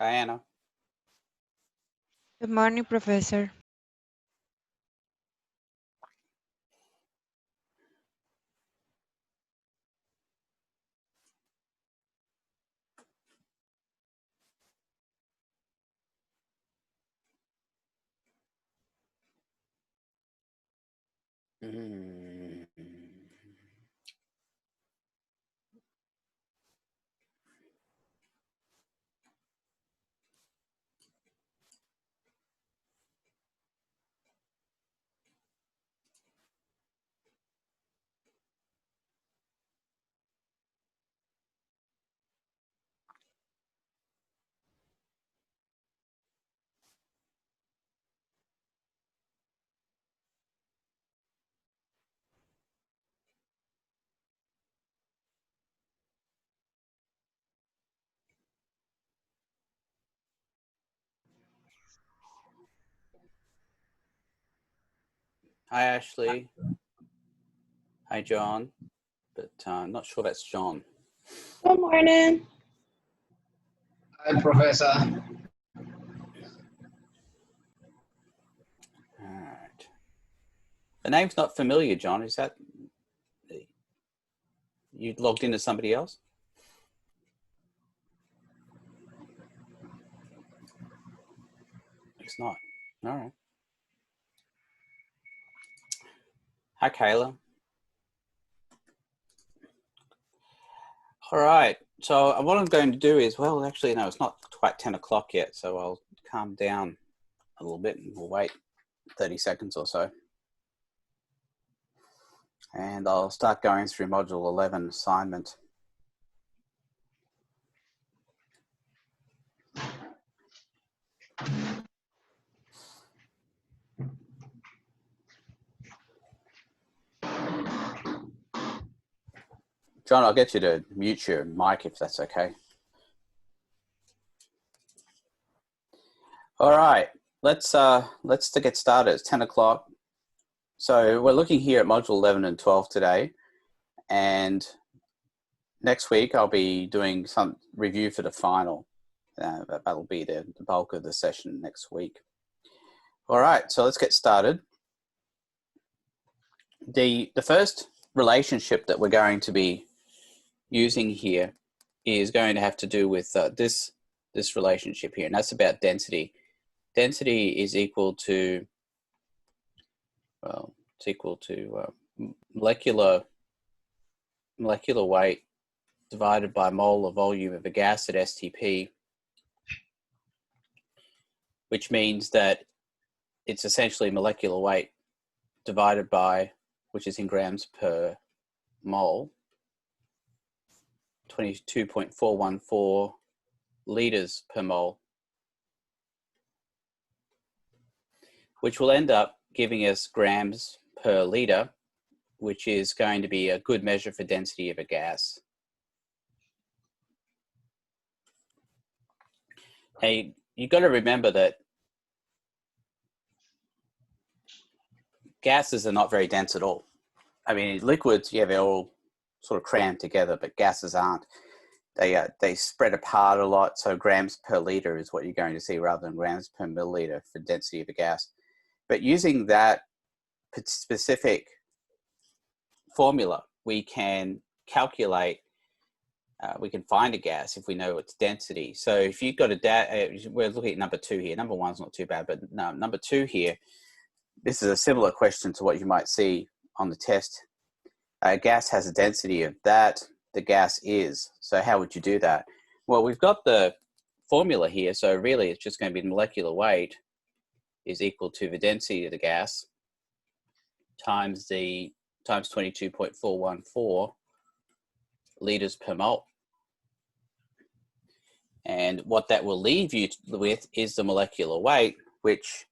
Hi, Anna. Good morning, Professor. Hi, Ashley. Hi, John. But I'm not sure that's John. Good morning. Hi, Professor. All right. The name's not familiar, John. Is that you logged into somebody else? It's not. All right. Hi, Kayla. All right. So what I'm going to do is, well, actually, no, it's not quite 10 o'clock yet. So I'll calm down a little bit and we'll wait 30 seconds or so. And I'll start going through module 11 assignment. John, I'll get you to mute your mic if that's okay. All right, let's get started. It's 10 o'clock. So we're looking here at module 11 and 12 today. And next week, I'll be doing some review for the final. That'll be the bulk of the session next week. All right, so let's get started. The first relationship that we're going to be using here is going to have to do with this relationship here, and that's about density. Density is equal to, well, it's equal to molecular weight divided by molar volume of a gas at STP, which means that it's essentially molecular weight divided by, which is in grams per mole, 22.414 liters per mole, which will end up giving us grams per liter, which is going to be a good measure for density of a gas. Hey, you've got to remember that gases are not very dense at all. I mean, liquids, yeah, they're all sort of crammed together, but gases aren't. They spread apart a lot, so grams per liter is what you're going to see rather than grams per milliliter for density of a gas. But using that specific formula, we can calculate, we can find a gas if we know its density. So if you've got we're looking at number 2 here. Number 1's not too bad, but no, number 2 here, this is a similar question to what you might see on the test. A gas has a density of that, the gas is. So how would you do that? Well, we've got the formula here, so really it's just going to be the molecular weight is equal to the density of the gas times 22.414 liters per mole. And what that will leave you with is the molecular weight, which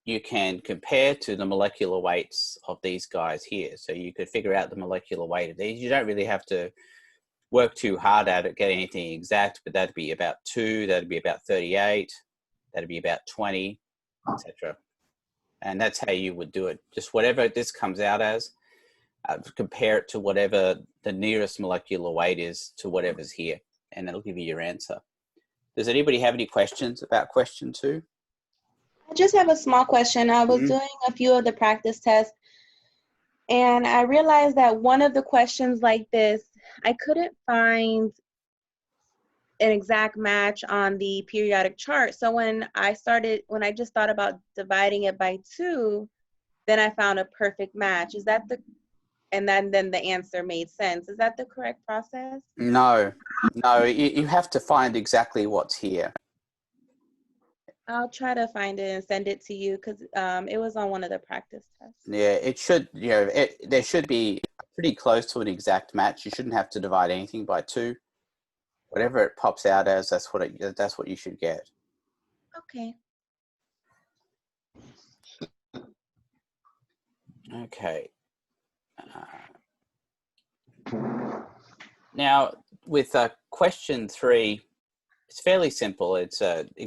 you can compare to the molecular weights of these guys here. So you could figure out the molecular weight of these. You don't really have to work too hard at it, get anything exact, but that'd be about 2, that'd be about 38, that'd be about 20, etc. And that's how you would do it. Just whatever this comes out as, compare it to whatever the nearest molecular weight is to whatever's here, and that'll give you your answer. Does anybody have any questions about question 2? I just have a small question. I was Mhm. doing a few of the practice tests, and I realized that one of the questions like this, I couldn't find an exact match on the periodic chart. So when I just thought about dividing it by 2, then I found a perfect match. Is that and then the answer made sense. Is that the correct process? No, you have to find exactly what's here. I'll try to find it and send it to you because it was on one of the practice tests. Yeah, it should, there should be pretty close to an exact match. You shouldn't have to divide anything by 2. Whatever it pops out as, that's what you should get. Okay. Okay. Now, with question 3, it's fairly simple. It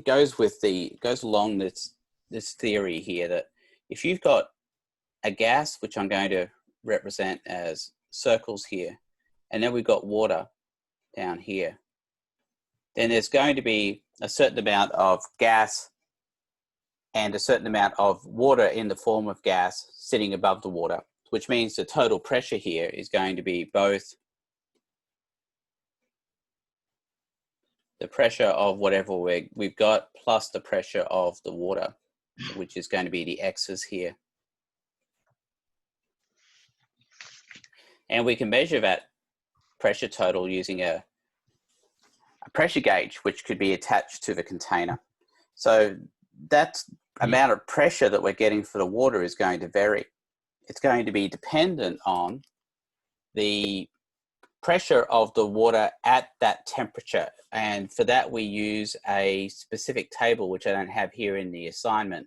goes along this theory here that if you've got a gas, which I'm going to represent as circles here, and then we've got water down here, then there's going to be a certain amount of gas and a certain amount of water in the form of gas sitting above the water, which means the total pressure here is going to be both the pressure of whatever we've got plus the pressure of the water, which is going to be the X's here. And we can measure that pressure total using a pressure gauge, which could be attached to the container. So that amount of pressure that we're getting for the water is going to vary. It's going to be dependent on the pressure of the water at that temperature. And for that, we use a specific table, which I don't have here in the assignment.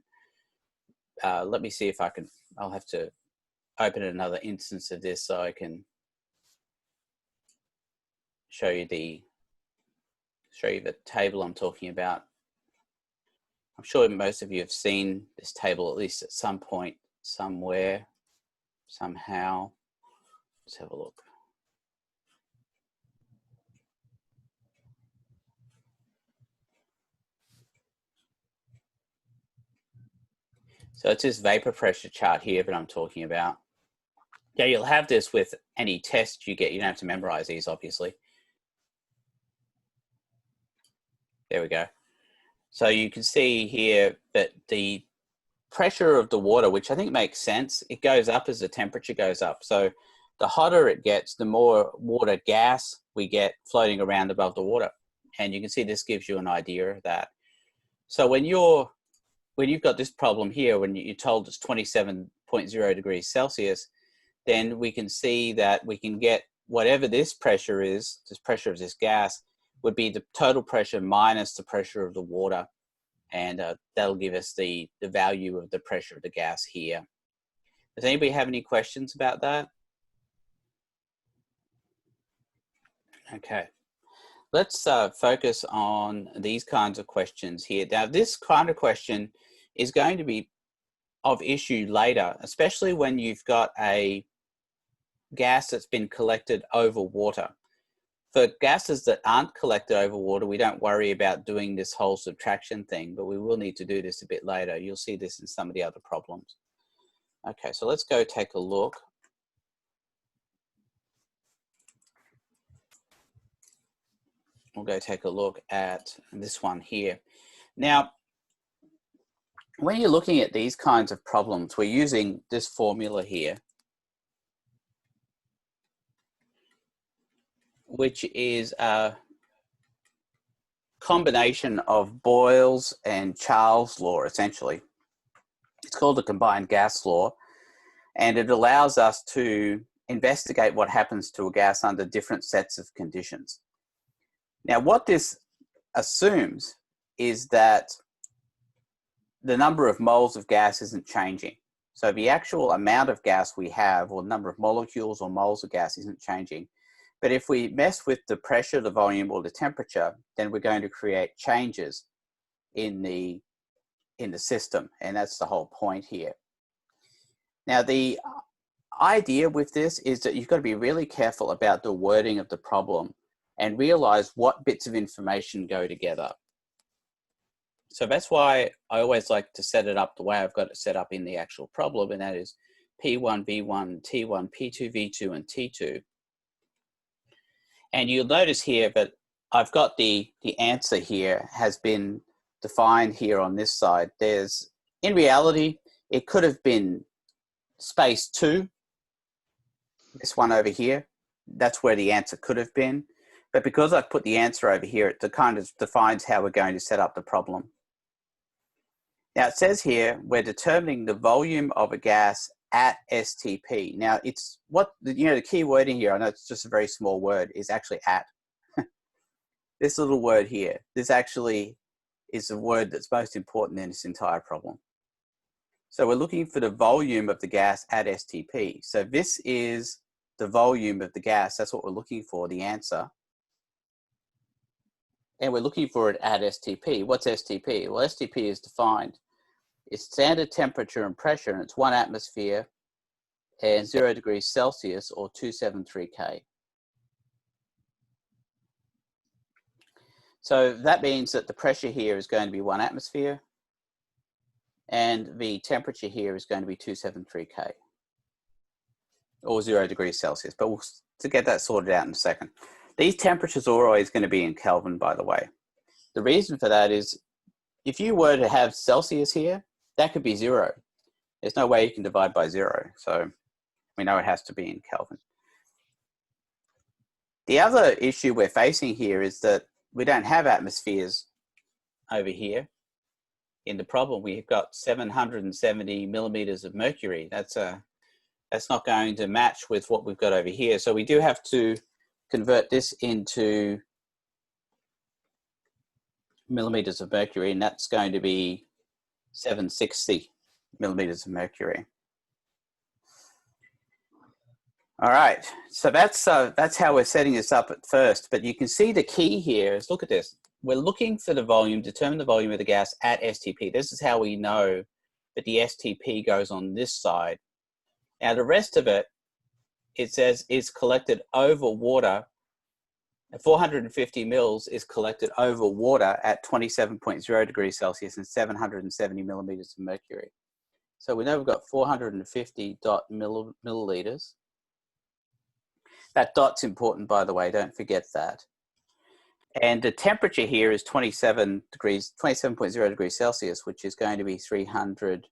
Let me see if I can, I'll have to open another instance of this so I can show you the table I'm talking about. I'm sure most of you have seen this table at least at some point, somewhere, somehow. Let's have a look. So it's this vapor pressure chart here that I'm talking about. Yeah, you'll have this with any test you get. You don't have to memorize these, obviously. There we go. So you can see here that the pressure of the water, which I think makes sense, it goes up as the temperature goes up. So the hotter it gets, the more water gas we get floating around above the water. And you can see this gives you an idea of that. So when you've got this problem here, when you're told it's 27.0 degrees Celsius, then we can see that we can get whatever this pressure is, this pressure of this gas, would be the total pressure minus the pressure of the water. And that'll give us the value of the pressure of the gas here. Does anybody have any questions about that? Okay. Let's focus on these kinds of questions here. Now, this kind of question is going to be of issue later, especially when you've got a gas that's been collected over water. For gases that aren't collected over water, we don't worry about doing this whole subtraction thing, but we will need to do this a bit later. You'll see this in some of the other problems. Okay, so let's go take a look. We'll go take a look at this one here. Now, when you're looking at these kinds of problems, we're using this formula here, which is a combination of Boyle's and Charles' law, essentially. It's called the combined gas law, and it allows us to investigate what happens to a gas under different sets of conditions. Now, what this assumes is that the number of moles of gas isn't changing. So the actual amount of gas we have, or the number of molecules or moles of gas, isn't changing. But if we mess with the pressure, the volume, or the temperature, then we're going to create changes in the system. And that's the whole point here. Now, the idea with this is that you've got to be really careful about the wording of the problem and realize what bits of information go together. So that's why I always like to set it up the way I've got it set up in the actual problem, and that is P1, V1, T1, P2, V2, and T2. And you'll notice here that I've got the answer here has been defined here on this side. There's, in reality, it could have been space 2, this one over here. That's where the answer could have been. But because I've put the answer over here, it kind of defines how we're going to set up the problem. Now it says here, we're determining the volume of a gas at STP. Now it's what, the key word in here, I know it's just a very small word, is actually at. This little word here, this actually is the word that's most important in this entire problem. So we're looking for the volume of the gas at STP. So this is the volume of the gas. That's what we're looking for, the answer. And we're looking for it at STP. What's STP? Well, STP is defined. It's standard temperature and pressure, and it's 1 atmosphere and 0 degrees Celsius, or 273 K. So that means that the pressure here is going to be 1 atmosphere and the temperature here is going to be 273 K, or 0 degrees Celsius. But we'll to get that sorted out in a second. These temperatures are always going to be in Kelvin, by the way. The reason for that is if you were to have Celsius here, that could be 0. There's no way you can divide by 0. So we know it has to be in Kelvin. The other issue we're facing here is that we don't have atmospheres over here. In the problem, we've got 770 millimeters of mercury. That's not going to match with what we've got over here. So we do have to convert this into millimeters of mercury, and that's going to be 760 millimeters of mercury. All right, so that's how we're setting this up at first. But you can see the key here is, look at this. We're looking for the volume, determine the volume of the gas at STP. This is how we know that the STP goes on this side. Now the rest of it, it says is collected over water. 450 mils is collected over water at 27.0 degrees Celsius and 770 millimeters of mercury. So we know we've got 450 milliliters. That dot's important, by the way, don't forget that. And the temperature here is 27.0 degrees Celsius, which is going to be 300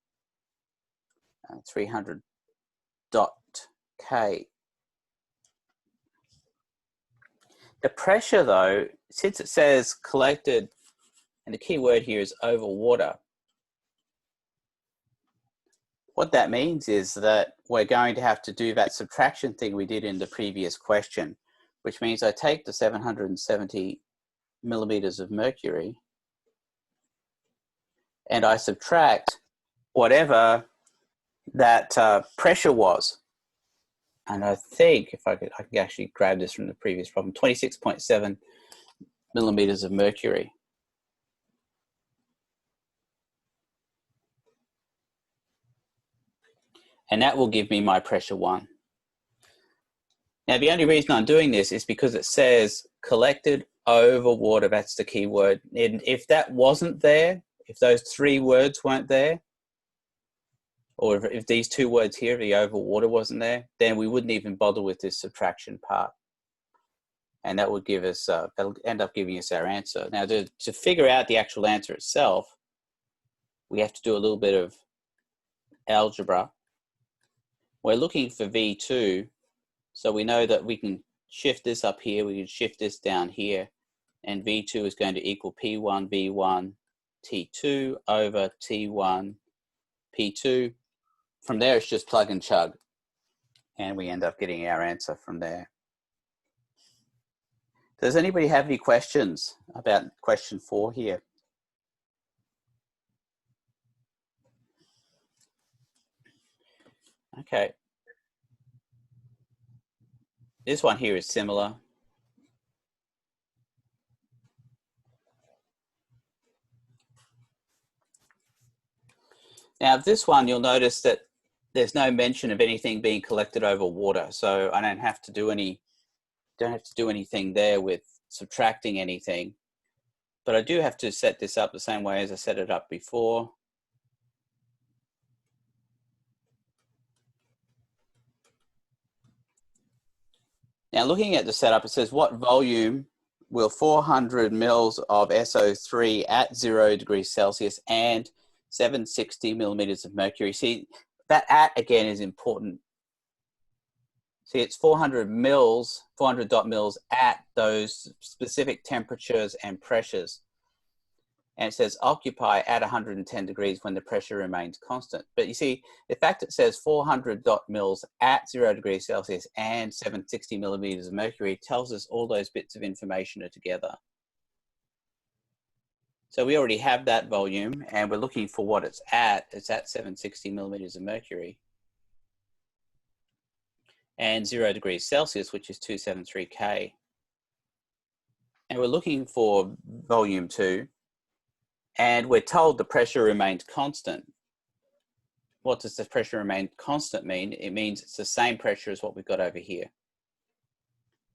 K. The pressure, though, since it says collected, and the key word here is over water, what that means is that we're going to have to do that subtraction thing we did in the previous question, which means I take the 770 millimeters of mercury and I subtract whatever that pressure was. And I think if I can actually grab this from the previous problem, 26.7 millimeters of mercury. And that will give me my pressure 1. Now, the only reason I'm doing this is because it says collected over water. That's the key word. And if that wasn't there, if those 3 words weren't there, or if these 2 words here, the over water, wasn't there, then we wouldn't even bother with this subtraction part. And that would give us, that'll end up giving us our answer. Now, to figure out the actual answer itself, we have to do a little bit of algebra. We're looking for V2, so we know that we can shift this up here, we can shift this down here, and V2 is going to equal P1 V1 T2 over T1 P2. From there, it's just plug and chug, and we end up getting our answer from there. Does anybody have any questions about question 4 here? Okay. This one here is similar. Now, this one, you'll notice that there's no mention of anything being collected over water, so I don't have to do anything there with subtracting anything. But I do have to set this up the same way as I set it up before. Now looking at the setup, it says what volume will 400 mils of SO3 at 0 degrees Celsius and 760 millimeters of mercury. See, that at again is important. See, it's 400 mils, 400 dot mils at those specific temperatures and pressures. And it says occupy at 110 degrees when the pressure remains constant. But you see, the fact it says 400 dot mils at 0 degrees Celsius and 760 millimeters of mercury tells us all those bits of information are together. So we already have that volume and we're looking for what it's at. It's at 760 millimeters of mercury. And 0 degrees Celsius, which is 273 K. And we're looking for volume 2. And we're told the pressure remains constant. What does the pressure remain constant mean? It means it's the same pressure as what we've got over here.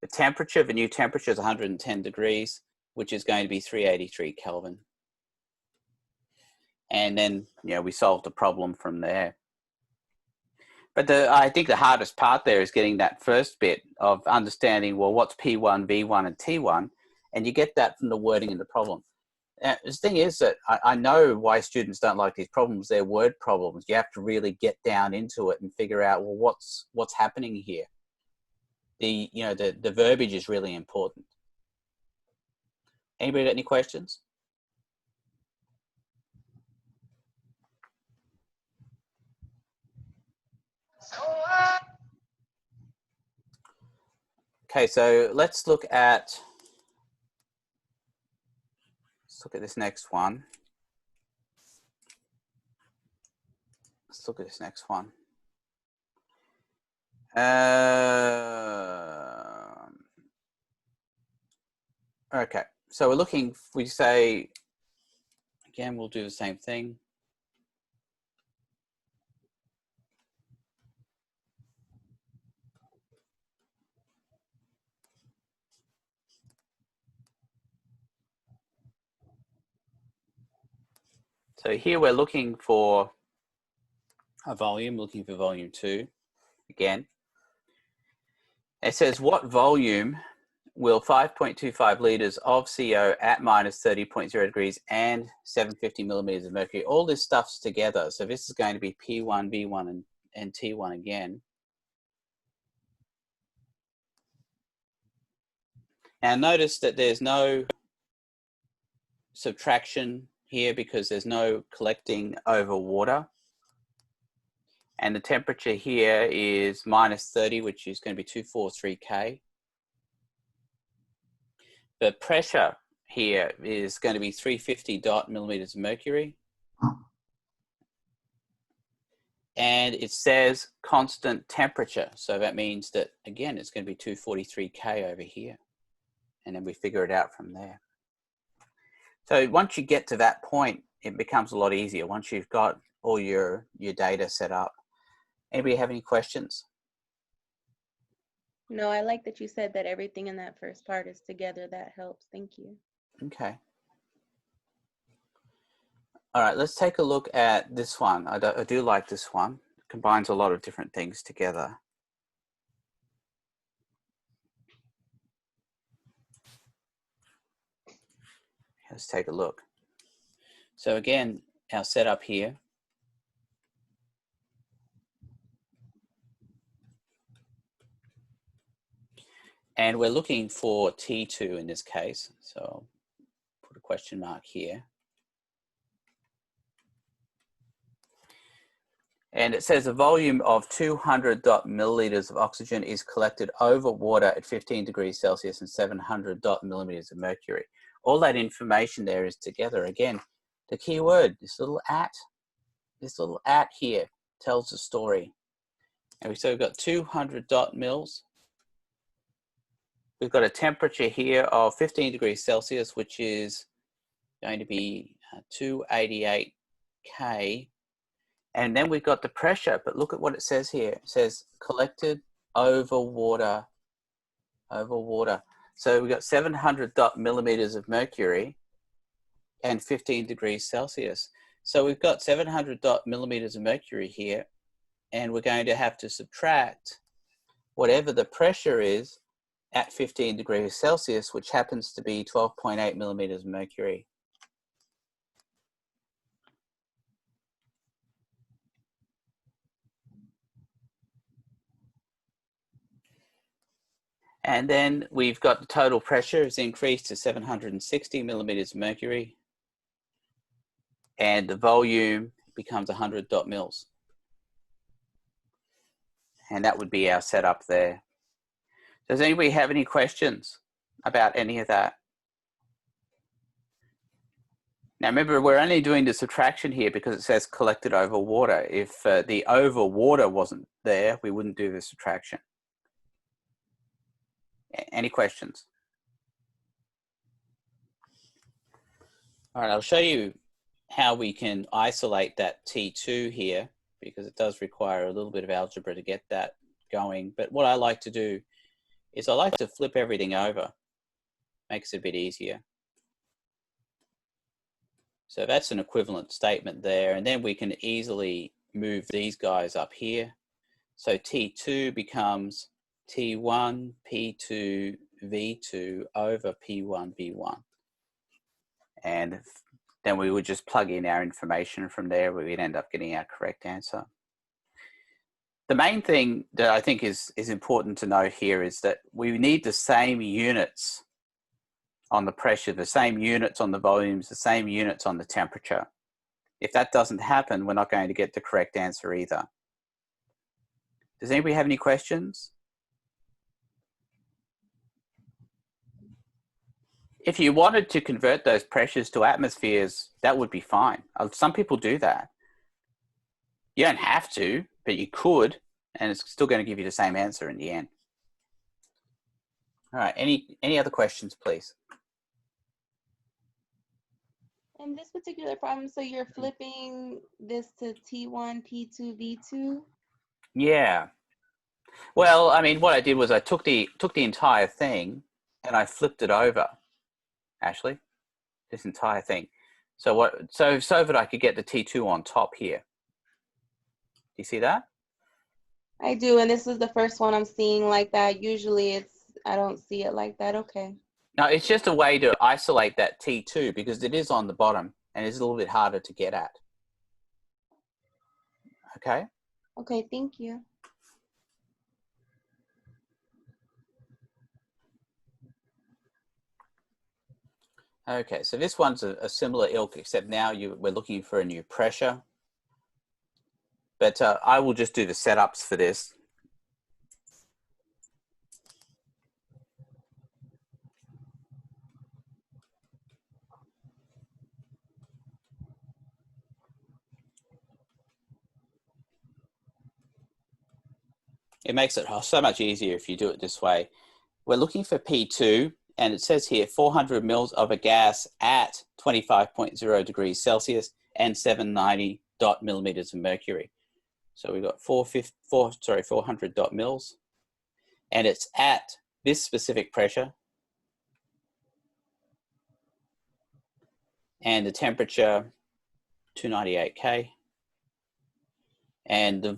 The temperature, the new temperature is 110 degrees, which is going to be 383 Kelvin. And then, you know, we solved the problem from there. But I think the hardest part there is getting that first bit of understanding, well, what's P1, V1, and T1? And you get that from the wording in the problem. The thing is that I know why students don't like these problems. They're word problems. You have to really get down into it and figure out, well, what's happening here. The verbiage is really important. Anybody got any questions? Okay, so let's look at this next one. Let's look at this next one. Okay, so we're looking, we say, again, we'll do the same thing. So here we're looking for a volume, looking for volume 2 again. It says what volume will 5.25 liters of CO at minus 30.0 degrees and 750 millimeters of mercury. All this stuff's together. So this is going to be P1, V1, and T1 again. Now notice that there's no subtraction here because there's no collecting over water. And the temperature here is minus 30, which is going to be 243 K. The pressure here is going to be 350 dot millimeters of mercury. And it says constant temperature. So that means that, again, it's going to be 243 K over here. And then we figure it out from there. So once you get to that point, it becomes a lot easier once you've got all your data set up. Anybody have any questions? No, I like that you said that everything in that first part is together. That helps. Thank you. Okay. All right, let's take a look at this one. I do like this one. It combines a lot of different things together. Let's take a look. So again, our setup here. And we're looking for T2 in this case. So I'll put a question mark here. And it says a volume of 200 milliliters of oxygen is collected over water at 15 degrees Celsius and 700 millimeters of mercury. All that information there is together. Again, the key word, this little at here tells the story. And so we've got 200 mils. We've got a temperature here of 15 degrees Celsius, which is going to be 288 K. And then we've got the pressure, but look at what it says here. It says collected over water, So we've got 700 millimeters of mercury. and 15 degrees Celsius. So we've got 700 millimeters of mercury here, and we're going to have to subtract whatever the pressure is at 15 degrees Celsius, which happens to be 12.8 millimeters of mercury. And then we've got the total pressure is increased to 760 millimeters of mercury, and the volume becomes 100 mils. And that would be our setup there. Does anybody have any questions about any of that? Now remember, we're only doing the subtraction here because it says collected over water. If the over water wasn't there, we wouldn't do the subtraction. Any questions? All right, I'll show you how we can isolate that T2 here, because it does require a little bit of algebra to get that going. But what I like to do is I like to flip everything over. Makes it a bit easier. So that's an equivalent statement there. And then we can easily move these guys up here. So T2 becomes T1 P2 V2 over P1 V1. And then we would just plug in our information from there. We would end up getting our correct answer. The main thing that I think is important to note here is that we need the same units on the pressure, the same units on the volumes, the same units on the temperature. If that doesn't happen, we're not going to get the correct answer either. Does anybody have any questions? If you wanted to convert those pressures to atmospheres, that would be fine. Some people do that. You don't have to, but you could, and it's still going to give you the same answer in the end. All right, any other questions, please? In this particular problem, so you're flipping this to T1, P2, V2? Yeah. Well, I mean, what I did was I took the entire thing and I flipped it over, actually, this entire thing. So that I could get the T2 on top here. Do you see that? I do, and this is the first one I'm seeing like that. Usually I don't see it like that. Okay. No, it's just a way to isolate that T2 because it is on the bottom and it's a little bit harder to get at. Okay? Okay, thank you. Okay, so this one's a similar ilk, except now we're looking for a new pressure. But I will just do the setups for this. It makes it so much easier if you do it this way. We're looking for P2, and it says here 400 mils of a gas at 25.0 degrees Celsius and 790 millimeters of mercury. So we've got 400 mils, and it's at this specific pressure, and the temperature 298 K. And the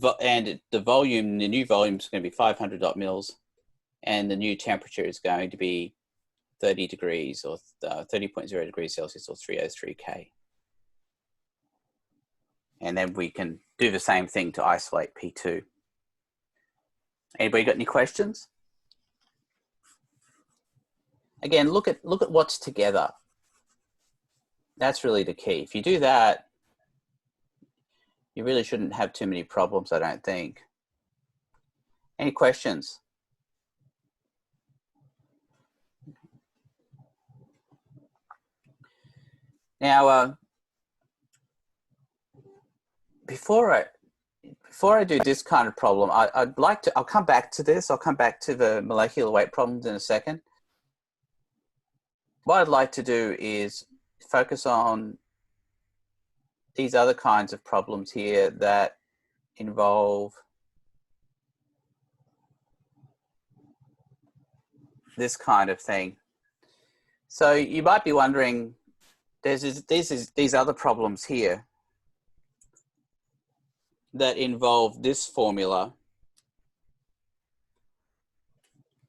volume, the new volume is going to be 500 mils, and the new temperature is going to be 30 degrees or 30.0 degrees Celsius or 303 K. And then we can do the same thing to isolate P2. Anybody got any questions? Again, look at what's together. That's really the key. If you do that, you really shouldn't have too many problems, I don't think. Any questions? Now, before I do this kind of problem, I'll come back to this. I'll come back to the molecular weight problems in a second. What I'd like to do is focus on these other kinds of problems here that involve this kind of thing. So you might be wondering, these other problems here that involve this formula,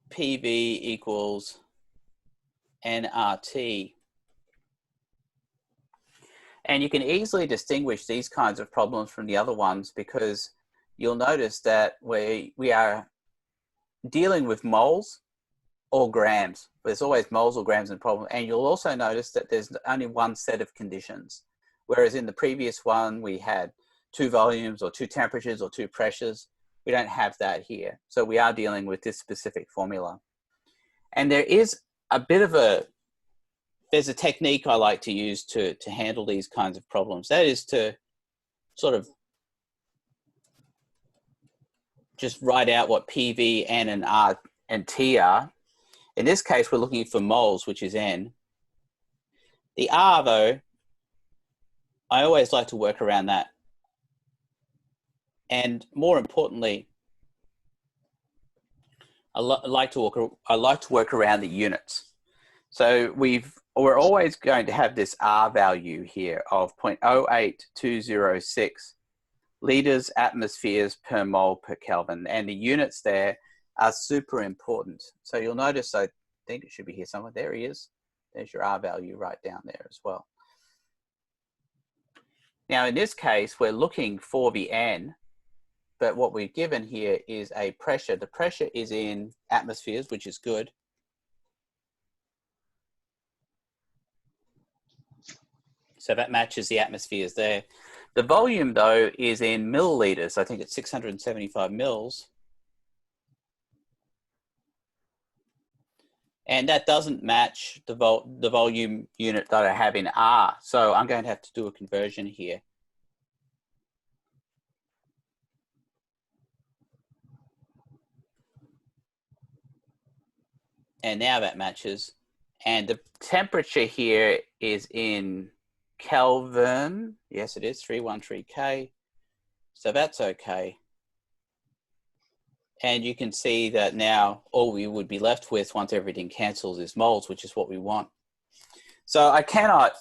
PV equals nRT. And you can easily distinguish these kinds of problems from the other ones because you'll notice that we are dealing with moles or grams. There's always moles or grams in problem. And you'll also notice that there's only one set of conditions. Whereas in the previous one, we had 2 volumes or 2 temperatures or 2 pressures. We don't have that here. So we are dealing with this specific formula. And there is a bit of there's a technique I like to use to handle these kinds of problems. That is to sort of just write out what PV, N, and R and T are. In this case, we're looking for moles, which is N. The R, though, I always like to work around that. And more importantly, I like to work around the units. So we're always going to have this R value here of 0.08206 liters atmospheres per mole per Kelvin. And the units there are super important. So you'll notice, I think it should be here somewhere. There he is. There's your R value right down there as well. Now, in this case, we're looking for the N, but what we've given here is a pressure. The pressure is in atmospheres, which is good. So that matches the atmospheres there. The volume, though, is in milliliters. I think it's 675 mils. And that doesn't match the volume unit that I have in R. So I'm going to have to do a conversion here. And now that matches. And the temperature here is in Kelvin. Yes, it is 313K. So that's okay. And you can see that now all we would be left with once everything cancels is moles, which is what we want. So I cannot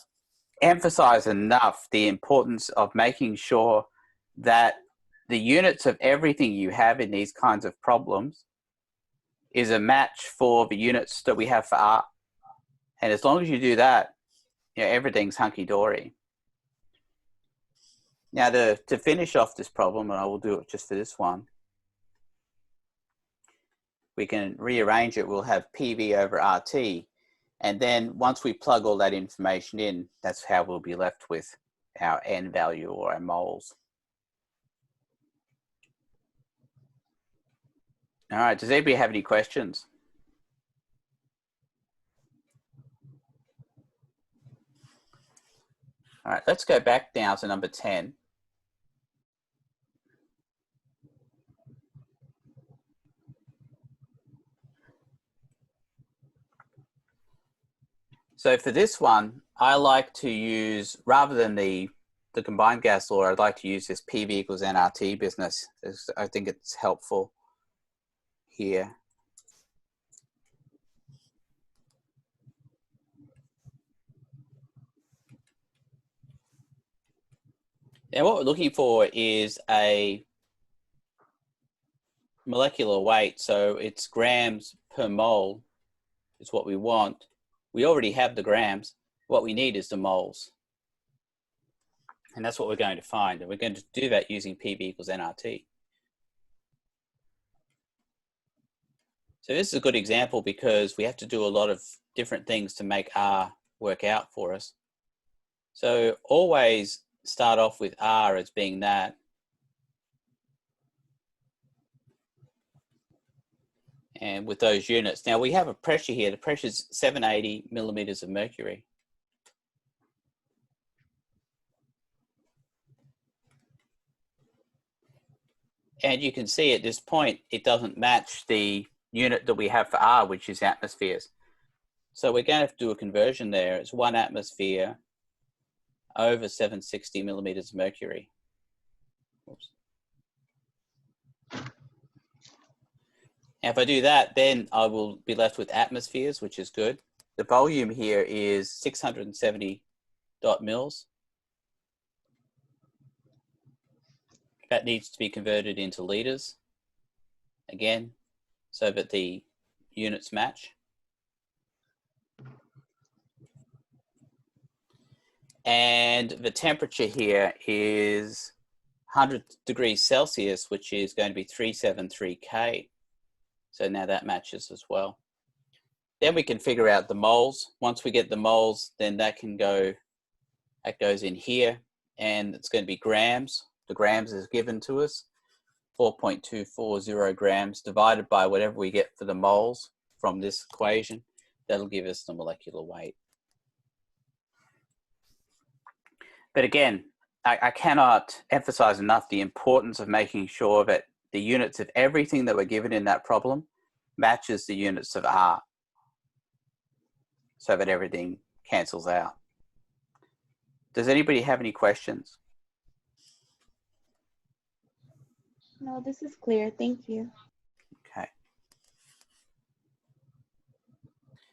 emphasize enough the importance of making sure that the units of everything you have in these kinds of problems is a match for the units that we have for R. And as long as you do that, you know, everything's hunky-dory. Now to finish off this problem, and I will do it just for this one, we can rearrange it. We'll have PV over RT. And then once we plug all that information in, that's how we'll be left with our N value or our moles. All right, does anybody have any questions? All right, let's go back now to number 10. So for this one, I like to use, rather than the combined gas law, I'd like to use this PV equals nRT business. I think it's helpful here. And what we're looking for is a molecular weight. So it's grams per mole is what we want. We already have the grams. What we need is the moles. And that's what we're going to find. And we're going to do that using PV equals nRT. So this is a good example because we have to do a lot of different things to make R work out for us. So always start off with R as being that. And with those units. Now we have a pressure here. The pressure is 780 millimeters of mercury. And you can see at this point, it doesn't match the unit that we have for R, which is atmospheres. So we're going to have to do a conversion there. It's 1 atmosphere over 760 millimeters of mercury. Oops. And if I do that, then I will be left with atmospheres, which is good. The volume here is 670 mils. That needs to be converted into liters, again, so that the units match. And the temperature here is 100 degrees Celsius, which is going to be 373 K. So now that matches as well. Then we can figure out the moles. Once we get the moles, then that goes in here, and it's going to be grams. The grams is given to us, 4.240 grams divided by whatever we get for the moles from this equation. That'll give us the molecular weight. But again, I cannot emphasize enough the importance of making sure that the units of everything that were given in that problem matches the units of R, so that everything cancels out. Does anybody have any questions? No, this is clear. Thank you. Okay.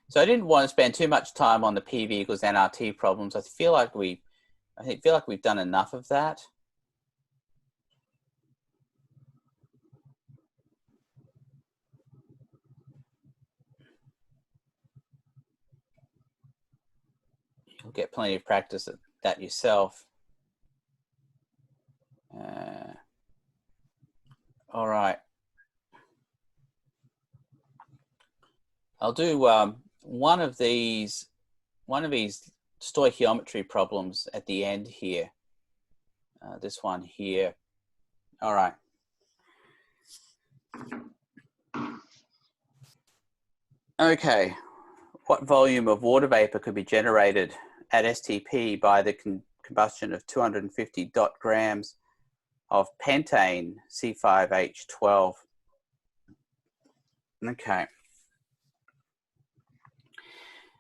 So I didn't want to spend too much time on the PV equals nRT problems. I feel like we've done enough of that. You'll get plenty of practice at that yourself. All right. I'll do one of these stoichiometry problems at the end here. This one here. All right. Okay. What volume of water vapor could be generated at STP by the combustion of 250 grams of pentane C5H12? Okay.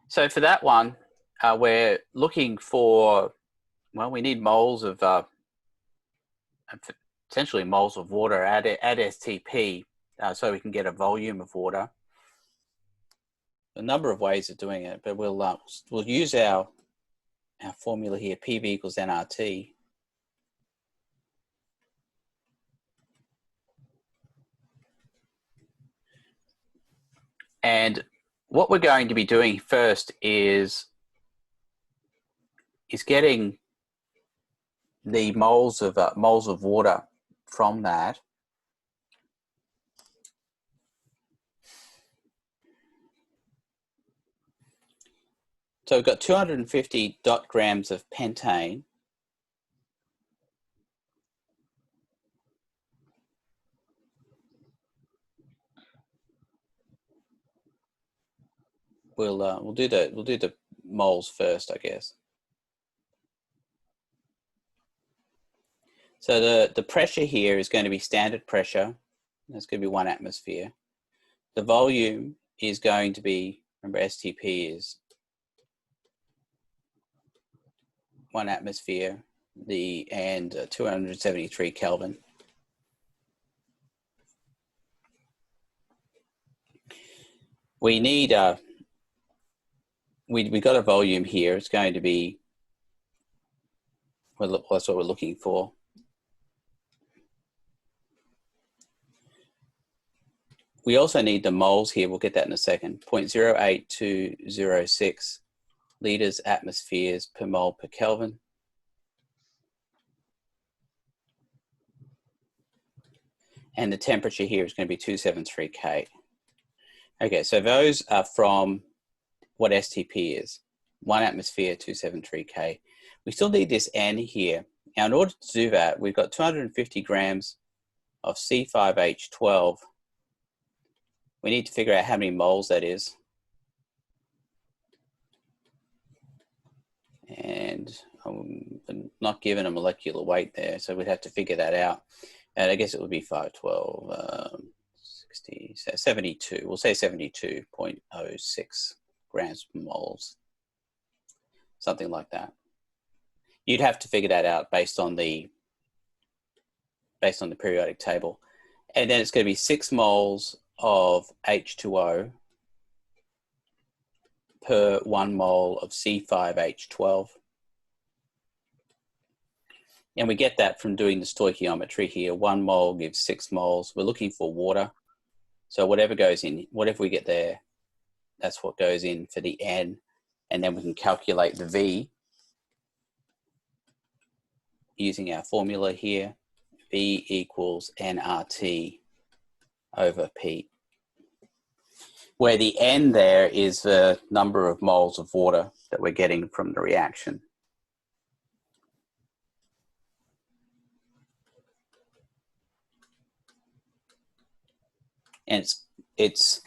So for that one, we're looking for, well, we need moles of, essentially moles of water at STP, so we can get a volume of water. A number of ways of doing it, but we'll use our formula here, PV equals nRT. And what we're going to be doing first is getting the moles of water from that. So we've got 250 grams of pentane. We'll do the moles first, I guess. So the pressure here is going to be standard pressure. That's going to be 1 atmosphere. The volume is going to be, remember STP is 1 atmosphere, and 273 Kelvin. We need we got a volume here. It's going to be, well, that's what we're looking for. We also need the moles here. We'll get that in a second. 0.08206 liters atmospheres per mole per Kelvin. And the temperature here is going to be 273 K. Okay, so those are from what STP is. 1 atmosphere, 273 K. We still need this N here. Now, in order to do that, we've got 250 grams of C5H12. We need to figure out how many moles that is. And I'm not given a molecular weight there, so we'd have to figure that out. And I guess it would be 512, 60, 72. We'll say 72.06 grams per moles. Something like that. You'd have to figure that out based on the periodic table. And then it's going to be 6 moles of H2O per 1 mole of C5H12. And we get that from doing the stoichiometry here. 1 mole gives 6 moles. We're looking for water. So whatever goes in, whatever we get there, that's what goes in for the N. And then we can calculate the V using our formula here. V equals nRT over P, where the N there is the number of moles of water that we're getting from the reaction. And it's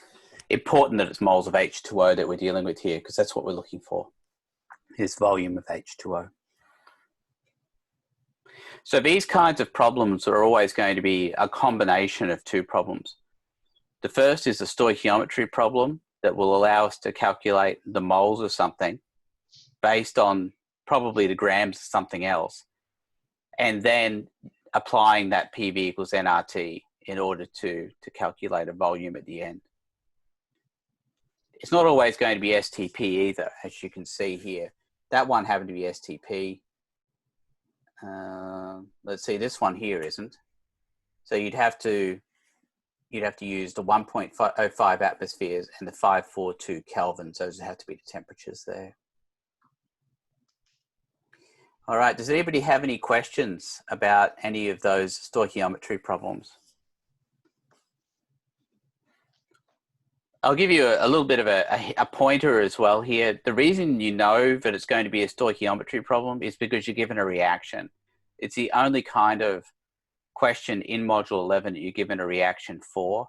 important that it's moles of H2O that we're dealing with here, because that's what we're looking for, is volume of H2O. So these kinds of problems are always going to be a combination of 2 problems. The first is a stoichiometry problem that will allow us to calculate the moles of something based on probably the grams of something else, and then applying that PV equals nRT in order to calculate a volume at the end. It's not always going to be STP either, as you can see here. That one happened to be STP. Let's see, this one here isn't. So you'd have to use the 1.05 atmospheres and the 542 kelvins. Those have to be the temperatures there. All right, does anybody have any questions about any of those stoichiometry problems? I'll give you a little bit of a pointer as well here. The reason you know that it's going to be a stoichiometry problem is because you're given a reaction. It's the only kind of question in Module 11 that you're given a reaction for.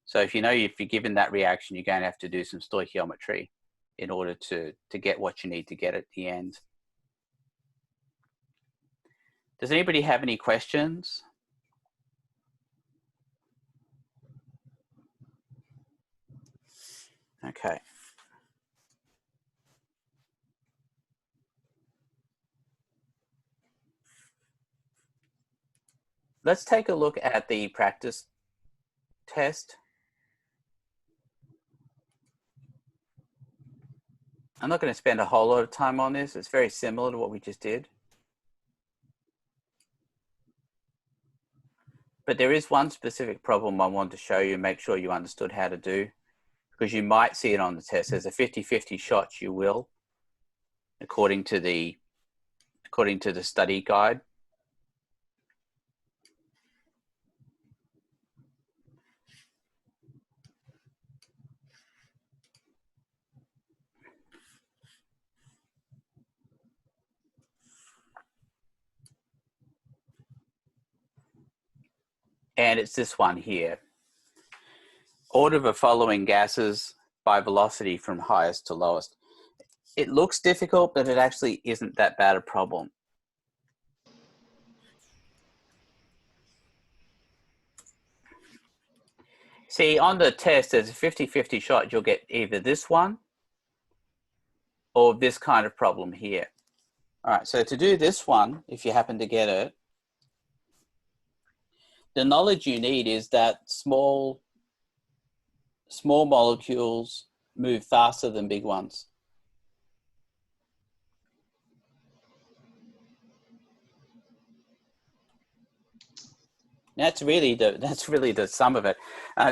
So if you know if you're given that reaction, you're going to have to do some stoichiometry in order to get what you need to get at the end. Does anybody have any questions? Okay. Let's take a look at the practice test. I'm not going to spend a whole lot of time on this. It's very similar to what we just did. But there is one specific problem I want to show you, make sure you understood how to do, because you might see it on the test. There's a 50-50 shot you will, according to the study guide. And it's this one here. Order the following gases by velocity from highest to lowest. It looks difficult, but it actually isn't that bad a problem. See, on the test, there's a 50-50 shot. You'll get either this one or this kind of problem here. All right, so to do this one, if you happen to get it, the knowledge you need is that small molecules move faster than big ones. That's really the sum of it.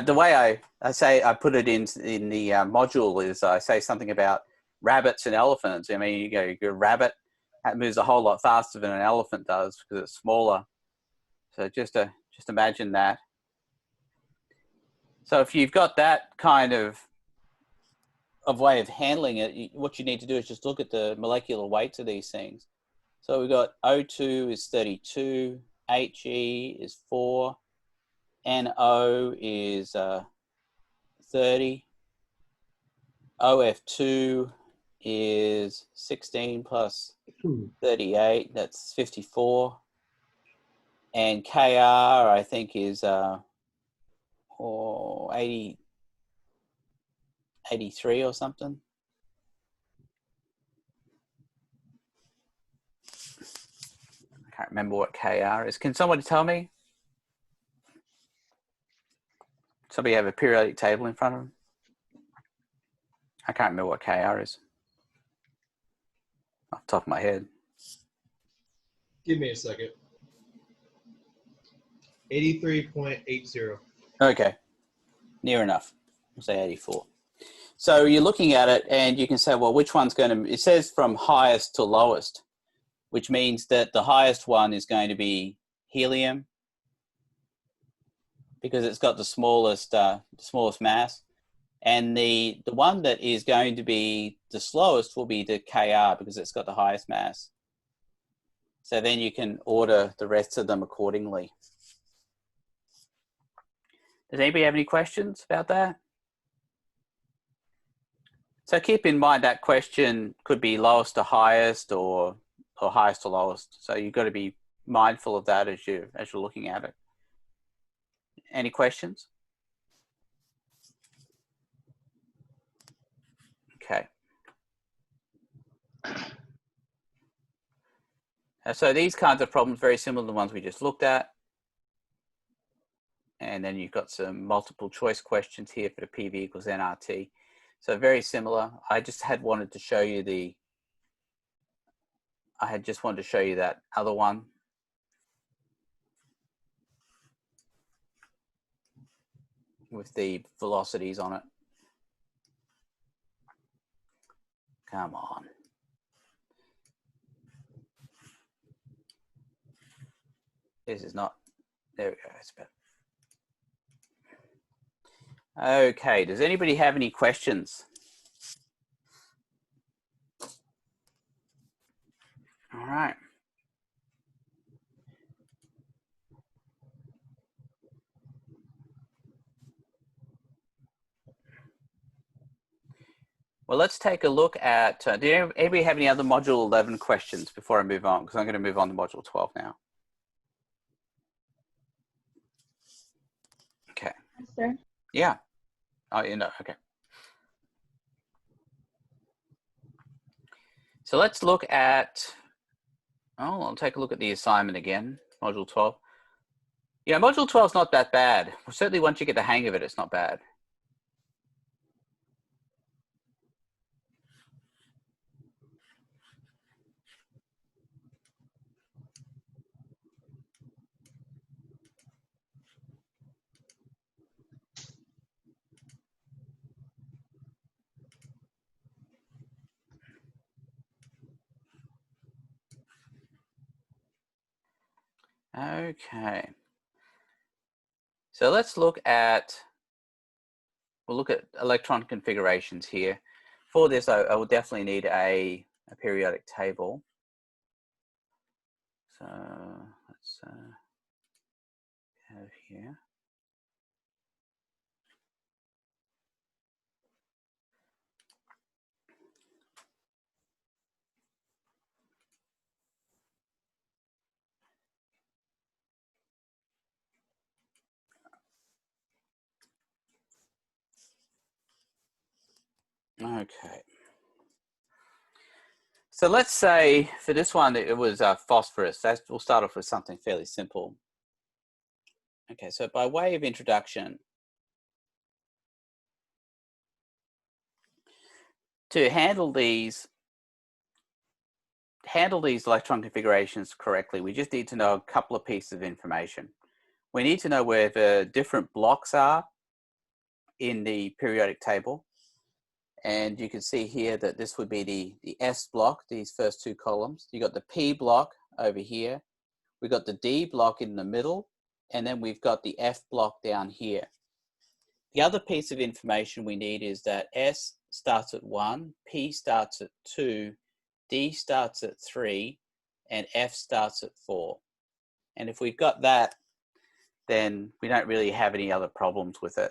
The way I put it in the module is I say something about rabbits and elephants. I mean, a rabbit moves a whole lot faster than an elephant does because it's smaller. So just imagine that. So if you've got that kind of way of handling it, what you need to do is just look at the molecular weights of these things. So we've got O2 is 32, He is 4, NO is 30, OF2 is 16 plus 38, that's 54, and Kr I think is 83 or something. I can't remember what Kr is. Can somebody tell me? Somebody have a periodic table in front of them? I can't remember what Kr is off the top of my head. Give me a second. 83.80. Okay, near enough. We'll say 84. So you're looking at it and you can say, well, which one's going to, it says from highest to lowest, which means that the highest one is going to be helium because it's got the smallest mass. And the one that is going to be the slowest will be the Kr because it's got the highest mass. So then you can order the rest of them accordingly. Does anybody have any questions about that? So keep in mind that question could be lowest to highest or highest to lowest. So you've got to be mindful of that as you're looking at it. Any questions? Okay. So these kinds of problems very similar to the ones we just looked at. And then you've got some multiple choice questions here for the PV equals nRT. So very similar. I just wanted to show you that other one. With the velocities on it. Come on. This is not, there we go, it's better. Okay, does anybody have any questions? All right. Well, let's take a look at, do anybody have any other Module 11 questions before I move on? Because I'm going to move on to Module 12 now. Okay. Yes, sir. Yeah. Oh, okay. So let's look at, I'll take a look at the assignment again, Module 12. Yeah, Module 12 is not that bad. Well, certainly once you get the hang of it, it's not bad. Okay. So let's look at, we'll look at electron configurations here. For this, I will definitely need a periodic table. So let's have here. Okay. So let's say for this one, it was phosphorus. We'll start off with something fairly simple. Okay, so by way of introduction, to handle these electron configurations correctly, we just need to know a couple of pieces of information. We need to know where the different blocks are in the periodic table. And you can see here that this would be the S block, these first two columns. You got the P block over here. We've got the D block in the middle, and then we've got the F block down here. The other piece of information we need is that S starts at 1, P starts at 2, D starts at 3, and F starts at 4. And if we've got that, then we don't really have any other problems with it.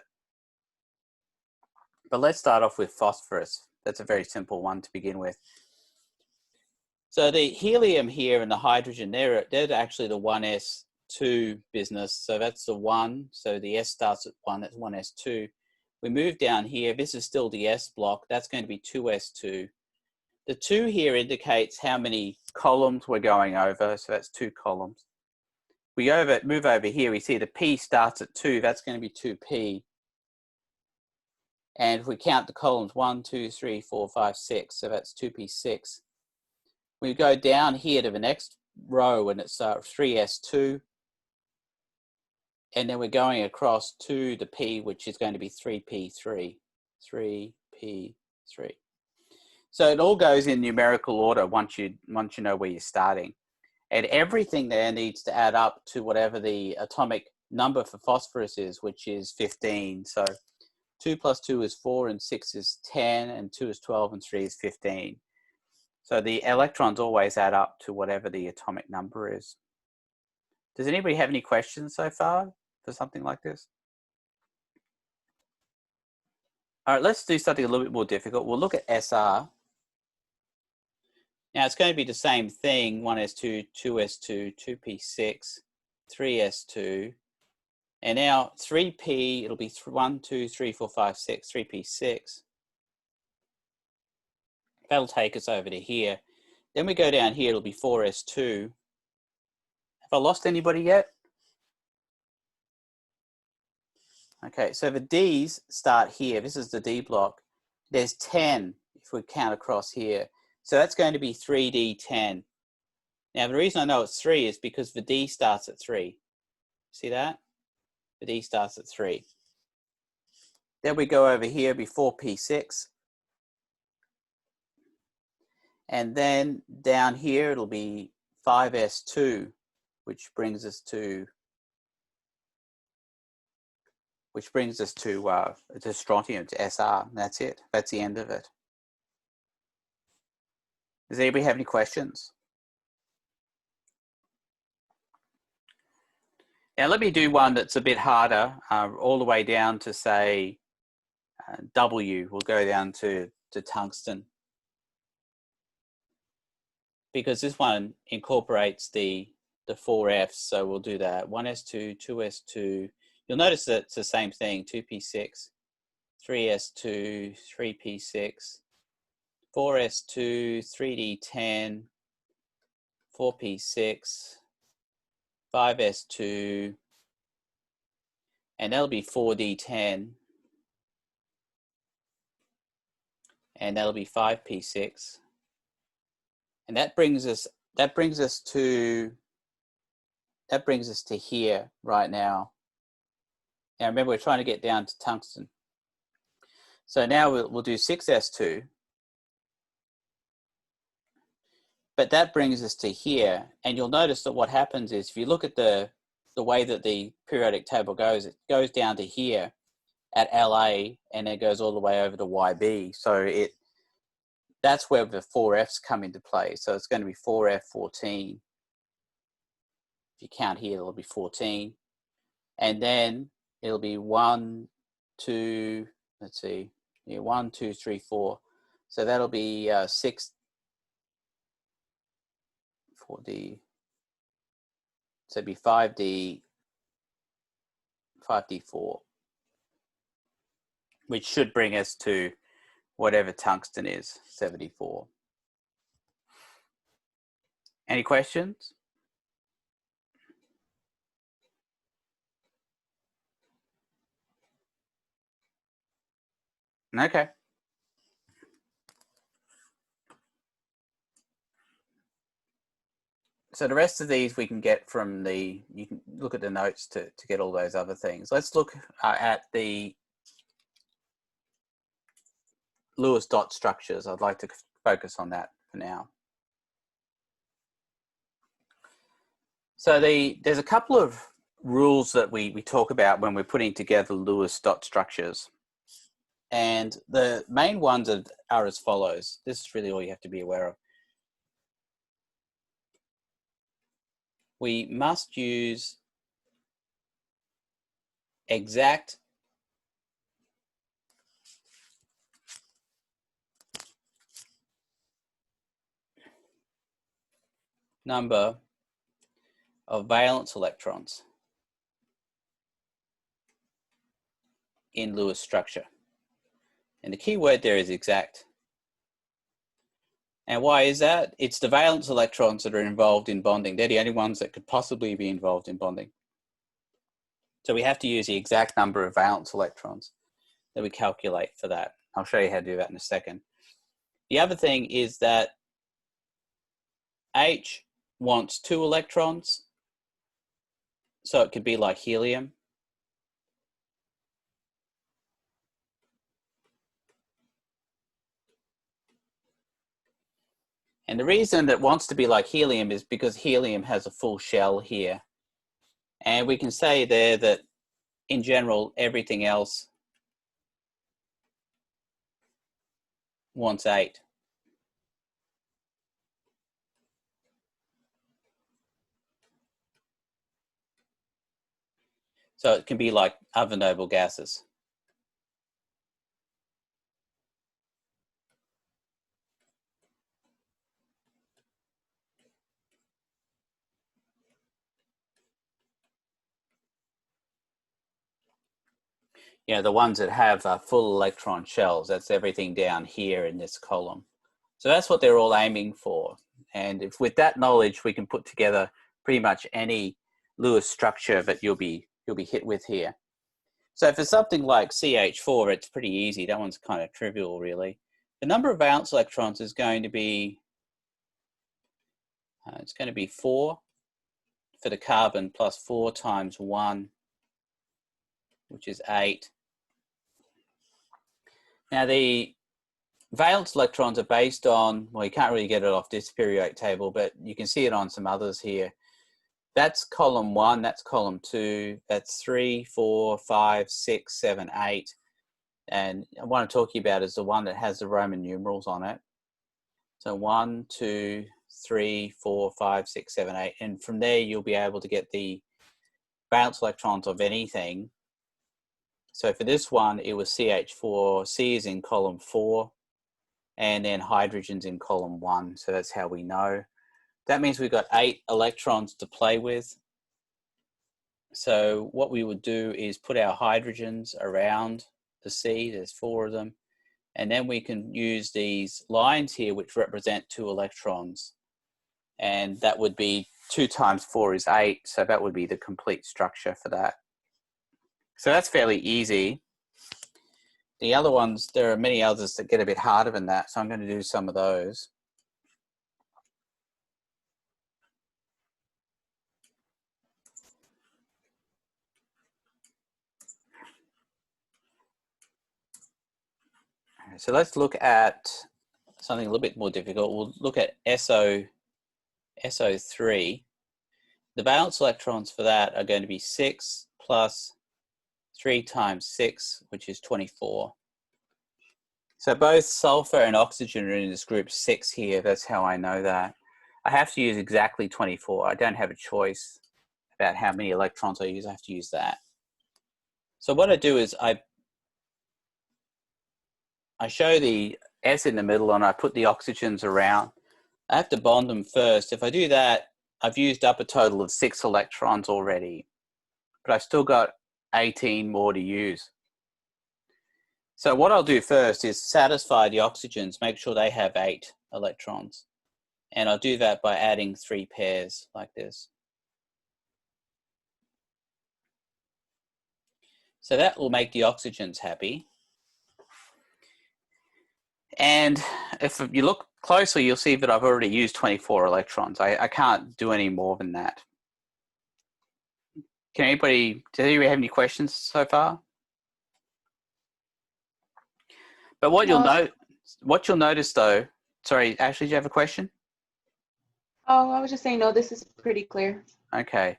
But let's start off with phosphorus. That's a very simple one to begin with. So the helium here and the hydrogen, they're actually the 1s2 business. So that's the 1. So the S starts at 1, that's 1s2. We move down here. This is still the S block. That's going to be 2s2. The 2 here indicates how many columns we're going over. So that's 2 columns. We move over here. We see the P starts at 2. That's going to be 2P. And if we count the columns, 1, 2, 3, 4, 5, 6. So that's 2P6. We go down here to the next row and it's 3s2. And then we're going across to the P, which is going to be 3p3. 3p3. So it all goes in numerical order once you know where you're starting. And everything there needs to add up to whatever the atomic number for phosphorus is, which is 15. So 2 plus 2 is 4, and 6 is 10, and 2 is 12, and 3 is 15. So the electrons always add up to whatever the atomic number is. Does anybody have any questions so far for something like this? All right, let's do something a little bit more difficult. We'll look at SR. Now it's going to be the same thing, 1s2, 2s2, 2p6, 3s2. And now 3p, it'll be 1, 2, 3, 4, 5, 6, 3p6. That'll take us over to here. Then we go down here, it'll be 4s2. Have I lost anybody yet? Okay, so the D's start here. This is the D block. There's 10 if we count across here. So that's going to be 3D10. Now the reason I know it's 3 is because the D starts at 3. See that? The D starts at 3. Then we go over here, be 4p6. And then down here it'll be 5s2, which brings us to strontium, to SR. That's it. That's the end of it. Does anybody have any questions? Now let me do one that's a bit harder, all the way down to say W. We'll go down to tungsten, because this one incorporates the 4 Fs. So we'll do that. 1s2, 2s2. You'll notice that it's the same thing, 2p6, 3s2, 3p6, 4s2, 3d10, 4p6, 5s2, and that'll be 4d10, and that'll be 5p6, and that brings us to here right now. Now remember, we're trying to get down to tungsten. So now we'll do 6s2. But that brings us to here. And you'll notice that what happens is, if you look at the way that the periodic table goes, it goes down to here at LA, and it goes all the way over to YB. So that's where the 4Fs come into play. So it's going to be 4F14. If you count here, it'll be 14. And then it'll be 1, 2, let's see, 1, 2, 3, 4. So that'll be 6, 4D. So it'd be 5D4, which should bring us to whatever tungsten is, 74. Any questions? Okay. So the rest of these we can get from you can look at the notes to get all those other things. Let's look at the Lewis dot structures. I'd like to focus on that for now. So there's a couple of rules that we talk about when we're putting together Lewis dot structures. And the main ones are as follows. This is really all you have to be aware of. We must use exact number of valence electrons in Lewis structure. And the key word there is exact. And why is that? It's the valence electrons that are involved in bonding. They're the only ones that could possibly be involved in bonding. So we have to use the exact number of valence electrons that we calculate for that. I'll show you how to do that in a second. The other thing is that H wants 2 electrons. So it could be like helium. And the reason it wants to be like helium is because helium has a full shell here. And we can say there that in general, everything else wants 8. So it can be like other noble gases. You know, the ones that have full electron shells, that's everything down here in this column. So that's what they're all aiming for. And if with that knowledge, we can put together pretty much any Lewis structure that you'll be hit with here. So for something like CH4, it's pretty easy. That one's kind of trivial, really. The number of valence electrons is going to be, it's going to be 4 for the carbon plus 4 times 1, which is 8. Now the valence electrons are based on, well, you can't really get it off this periodic table, but you can see it on some others here. That's column 1, that's column 2, that's 3, 4, 5, 6, 7, 8. And what I'm talking about is the one that has the Roman numerals on it. So 1, 2, 3, 4, 5, 6, 7, 8. And from there, you'll be able to get the valence electrons of anything. So for this one, it was CH4. C is in column 4. And then hydrogen's in column 1. So that's how we know. That means we've got 8 electrons to play with. So what we would do is put our hydrogens around the C. There's 4 of them. And then we can use these lines here, which represent 2 electrons. And that would be 2 times 4 is 8. So that would be the complete structure for that. So that's fairly easy. The other ones, there are many others that get a bit harder than that. So I'm going to do some of those. So let's look at something a little bit more difficult. We'll look at SO3. The valence electrons for that are going to be 6 plus 3 times 6, which is 24. So both sulfur and oxygen are in this group 6 here. That's how I know that. I have to use exactly 24. I don't have a choice about how many electrons I use. I have to use that. So what I do is I show the S in the middle and I put the oxygens around. I have to bond them first. If I do that, I've used up a total of 6 electrons already, but I've still got 18 more to use. So what I'll do first is satisfy the oxygens, make sure they have 8 electrons. And I'll do that by adding 3 pairs like this. So that will make the oxygens happy. And if you look closely, you'll see that I've already used 24 electrons. I can't do any more than that. Does anybody have any questions so far? But what you'll notice though, sorry, Ashley, do you have a question? Oh, I was just saying, no, this is pretty clear. Okay.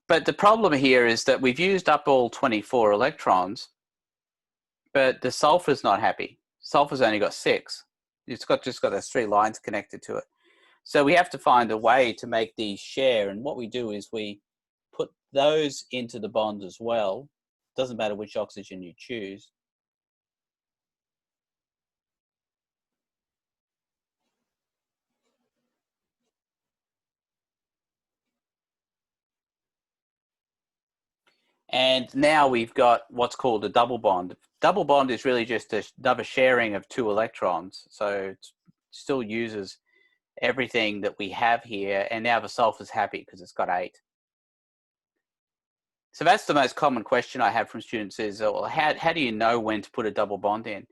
But the problem here is that we've used up all 24 electrons, but the sulfur's not happy. Sulfur's only got 6. It's just got those 3 lines connected to it. So we have to find a way to make these share. And what we do is we put those into the bond as well. Doesn't matter which oxygen you choose. And now we've got what's called a double bond. Double bond is really just another sharing of 2 electrons. So it still uses everything that we have here. And now the sulfur's happy because it's got 8. So that's the most common question I have from students is, well, how do you know when to put a double bond in?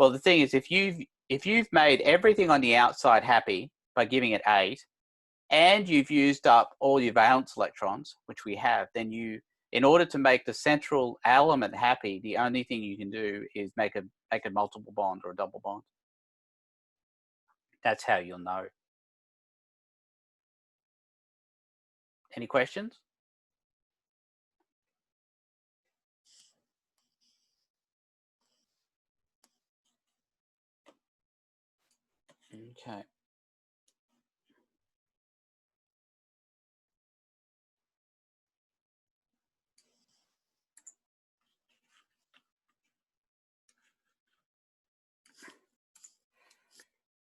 Well, the thing is, if you've made everything on the outside happy by giving it 8, and you've used up all your valence electrons, which we have, then in order to make the central element happy, the only thing you can do is make a multiple bond or a double bond. That's how you'll know. Any questions? Okay.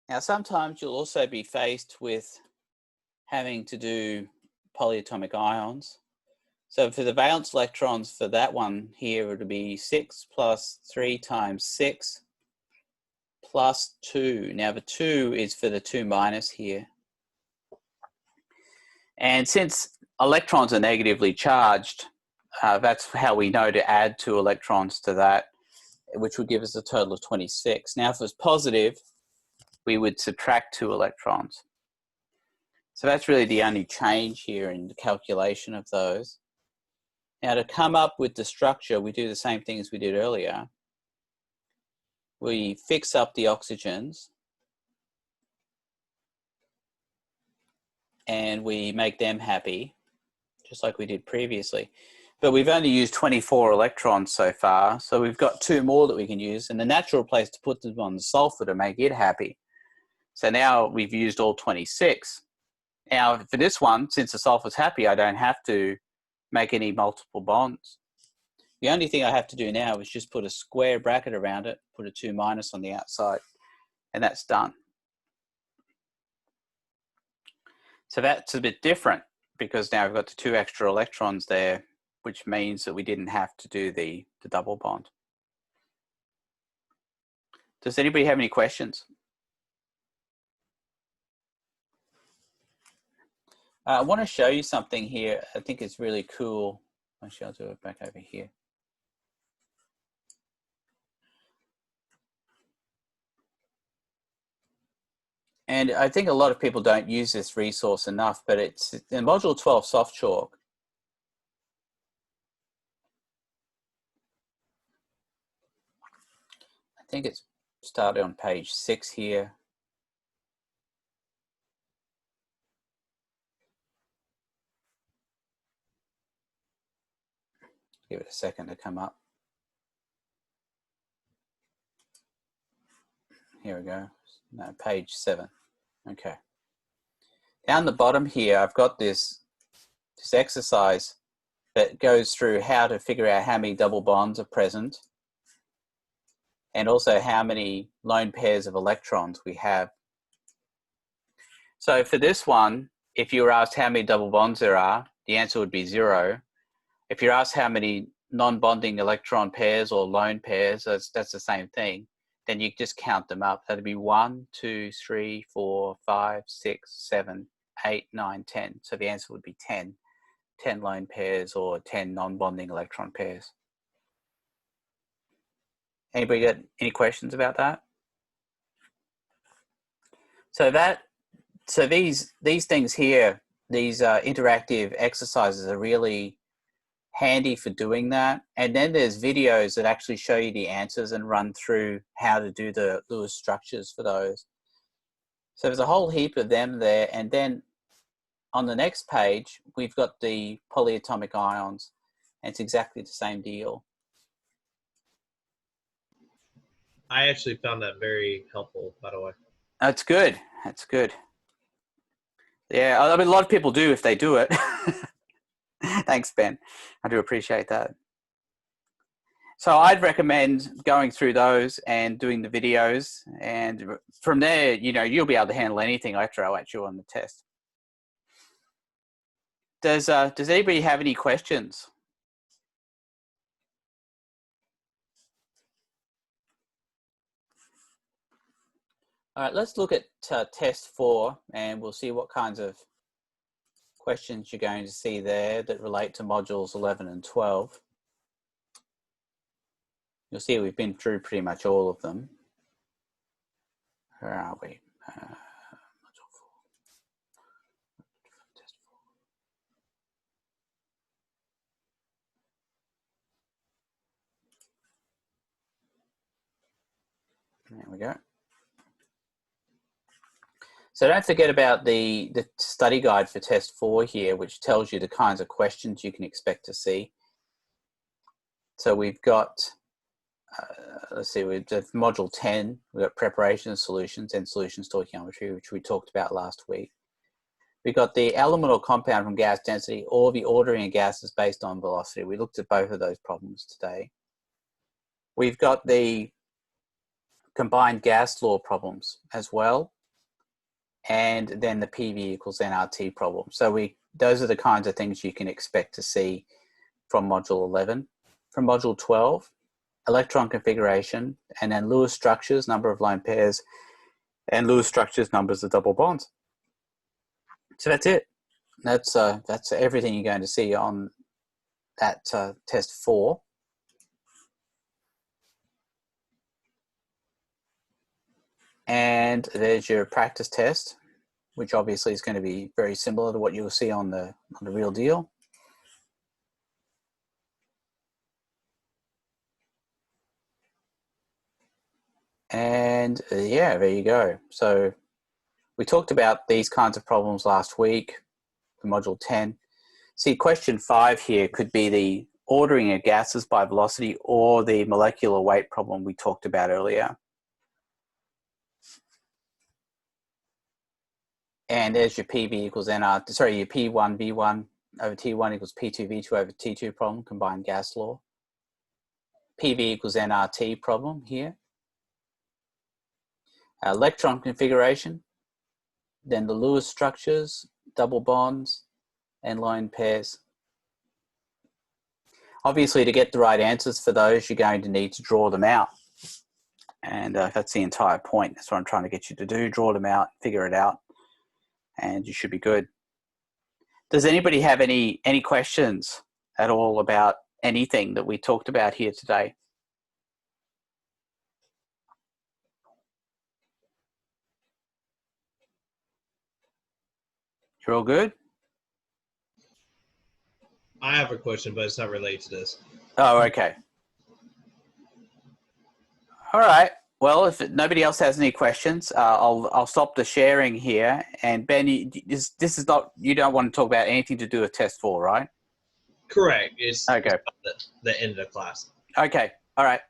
Now, sometimes you'll also be faced with having to do polyatomic ions. So for the valence electrons, for that one here, it'll be 6 plus 3 times 6 plus 2. Now, the 2 is for the 2 minus here. And since electrons are negatively charged, that's how we know to add 2 electrons to that, which would give us a total of 26. Now, if it was positive, we would subtract 2 electrons. So that's really the only change here in the calculation of those. Now, to come up with the structure, we do the same thing as we did earlier. We fix up the oxygens and we make them happy, just like we did previously. But we've only used 24 electrons so far, so we've got 2 more that we can use, and the natural place to put them on the sulfur to make it happy. So now we've used all 26. Now, for this one, since the sulfur's happy, I don't have to make any multiple bonds. The only thing I have to do now is just put a square bracket around it, put a 2 minus on the outside, and that's done. So that's a bit different because now we've got the 2 extra electrons there, which means that we didn't have to do the double bond. Does anybody have any questions? I want to show you something here. I think it's really cool. Actually, I'll do it back over here. And I think a lot of people don't use this resource enough, but it's in Module 12 Soft Chalk. I think it's started on page 6 here. Give it a second to come up. Here we go. No, page 7. Okay. Down the bottom here, I've got this exercise that goes through how to figure out how many double bonds are present and also how many lone pairs of electrons we have. So for this one, if you were asked how many double bonds there are, the answer would be 0. If you're asked how many non-bonding electron pairs or lone pairs, that's the same thing. Then you just count them up. That'd be 1, 2, 3, 4, 5, 6, 7, 8, 9, 10. So the answer would be 10. 10 lone pairs or 10 non-bonding electron pairs. Anybody got any questions about that? So these things here, these interactive exercises are really handy for doing that. And then there's videos that actually show you the answers and run through how to do the Lewis structures for those. So there's a whole heap of them there. And then on the next page, we've got the polyatomic ions. And it's exactly the same deal. I actually found that very helpful, by the way. That's good. That's good. Yeah, I mean, a lot of people do if they do it. Thanks, Ben. I do appreciate that. So I'd recommend going through those and doing the videos. And from there, you know, you'll be able to handle anything I throw at you on the test. Does anybody have any questions? All right, let's look at test 4 and we'll see what kinds of questions you're going to see there that relate to modules 11 and 12. You'll see we've been through pretty much all of them. Where are we? Module 4. Test 4. There we go. So don't forget about the study guide for test 4 here, which tells you the kinds of questions you can expect to see. So we've got, let's see, we've got module 10, we've got preparation of solutions and solution stoichiometry, which we talked about last week. We've got the element or compound from gas density or the ordering of gases based on velocity. We looked at both of those problems today. We've got the combined gas law problems as well, and then the PV equals nRT problem. So those are the kinds of things you can expect to see from module 11. From module 12, electron configuration, and then Lewis structures, number of lone pairs, and Lewis structures, numbers of double bonds. So that's it. That's everything you're going to see on that test 4. And there's your practice test, which obviously is going to be very similar to what you'll see on the real deal. And yeah, there you go. So we talked about these kinds of problems last week for module 10. See, question 5 here could be the ordering of gases by velocity or the molecular weight problem we talked about earlier. And there's your PV equals NR, sorry, your P1 V1 over T1 equals P2 V2 over T2 problem, combined gas law. PV equals nRT problem here. Electron configuration, then the Lewis structures, double bonds, and lone pairs. Obviously, to get the right answers for those, you're going to need to draw them out. And that's the entire point. That's what I'm trying to get you to do. Draw them out, figure it out, and you should be good. Does anybody have any questions at all about anything that we talked about here today? You're all good? I have a question, but it's not related to this. Oh, okay. All right. Well, if nobody else has any questions, I'll stop the sharing here. And Ben, this is not, you don't want to talk about anything to do with test 4, right? Correct. It's okay. The end of the class. Okay. All right.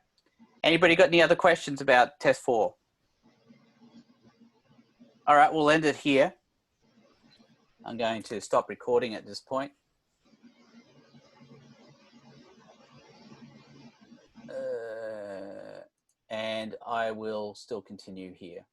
Anybody got any other questions about test 4? All right. We'll end it here. I'm going to stop recording at this point. And I will still continue here.